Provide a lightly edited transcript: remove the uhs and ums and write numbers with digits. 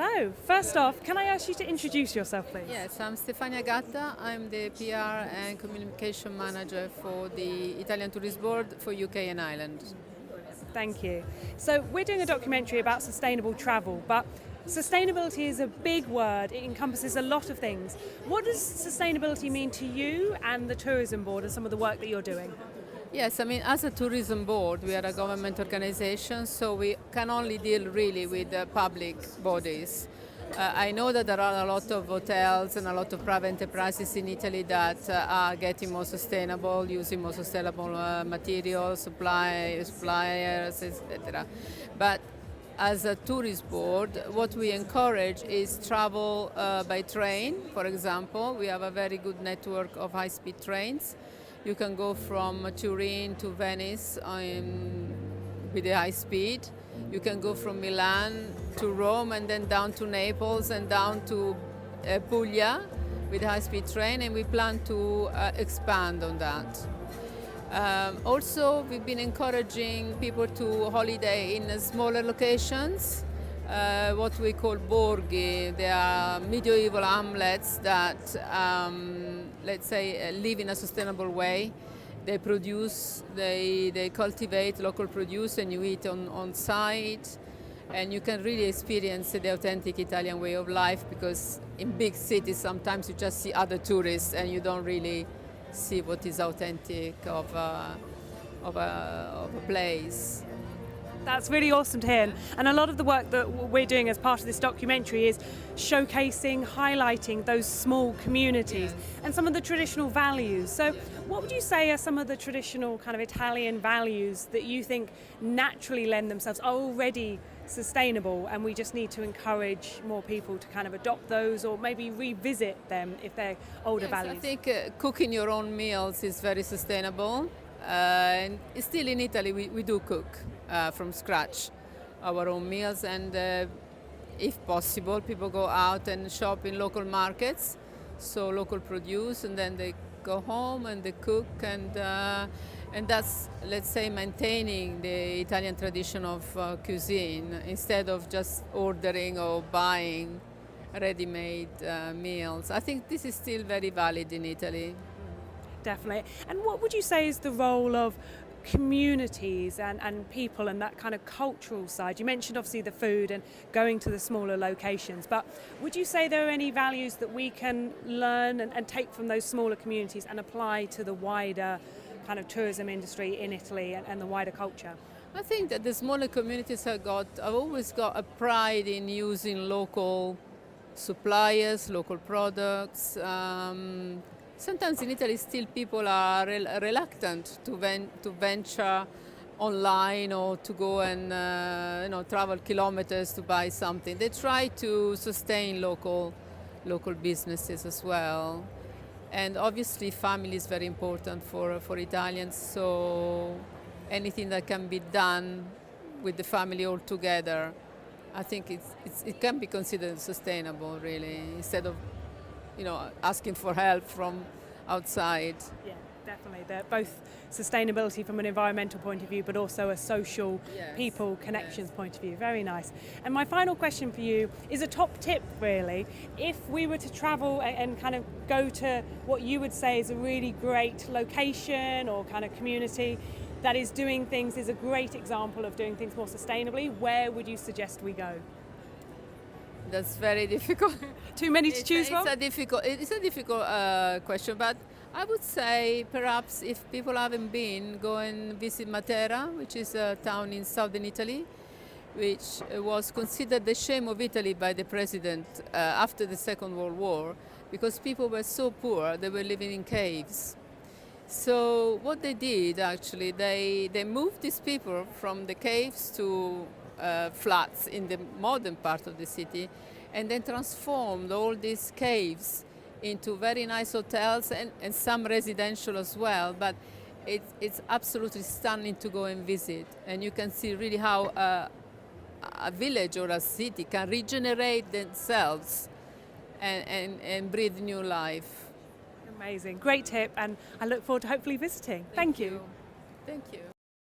Hello. First off, can I ask you to introduce yourself, please? Yes, I'm Stefania Gatta. I'm the PR and communication manager for the Italian Tourist Board for UK and Ireland. Thank you. So we're doing a documentary about sustainable travel, but sustainability is a big word. It encompasses a lot of things. What does sustainability mean to you and the tourism board and some of the work that you're doing? Yes, I mean, as a tourism board, we are a government organization, so we can only deal really with the public bodies. I know that there are a lot of hotels and a lot of private enterprises in Italy that are getting more sustainable, using more sustainable materials, suppliers, etc. But as a tourist board, what we encourage is travel by train, for example. We have a very good network of high-speed trains. You can go from Turin to Venice with the high speed. You can go from Milan to Rome and then down to Naples and down to Puglia with a high-speed train, and we plan to expand on that. Also, we've been encouraging people to holiday in smaller locations, what we call borghi. They are medieval hamlets that, let's say, live in a sustainable way. They produce, they cultivate local produce, and you eat on site. And you can really experience the authentic Italian way of life, because in big cities sometimes you just see other tourists and you don't really see what is authentic of a place. That's really awesome to hear. And a lot of the work that we're doing as part of this documentary is showcasing, highlighting those small communities and some of the traditional values. So what would you say are some of the traditional kind of Italian values that you think naturally lend themselves, are already sustainable, and we just need to encourage more people to kind of adopt those or maybe revisit them if they're older values? I think cooking your own meals is very sustainable. And still in Italy we do cook from scratch our own meals, and if possible people go out and shop in local markets, so local produce, and then they go home and they cook, and that's, let's say, maintaining the Italian tradition of cuisine instead of just ordering or buying ready-made meals. I think this is still very valid in Italy. Definitely. And what would you say is the role of communities and people and that kind of cultural side? You mentioned obviously the food and going to the smaller locations, but would you say there are any values that we can learn and take from those smaller communities and apply to the wider kind of tourism industry in Italy and the wider culture? I think that the smaller communities have always got a pride in using local suppliers, local products. Sometimes in Italy still people are reluctant to venture online or to go and travel kilometers to buy something. They try to sustain local businesses as well. And obviously family is very important for Italians, so anything that can be done with the family all together, I think it can be considered sustainable, really, instead of asking for help from outside. Yeah, definitely. They're both sustainability from an environmental point of view, but also a social people connections point of view. Very nice. And my final question for you is a top tip, really. If we were to travel and kind of go to what you would say is a really great location or kind of community that is doing things, is a great example of doing things more sustainably, where would you suggest we go? That's very difficult. Too many to choose from? It's a difficult question, but I would say perhaps if people haven't been, go and visit Matera, which is a town in southern Italy, which was considered the shame of Italy by the president after the Second World War, because people were so poor, they were living in caves. So what they did, actually, they moved these people from the caves to flats in the modern part of the city, and then transformed all these caves into very nice hotels and some residential as well. But it's absolutely stunning to go and visit, and you can see really how a village or a city can regenerate themselves and breathe new life. Amazing. Great tip, and I look forward to hopefully visiting. Thank you. Thank you.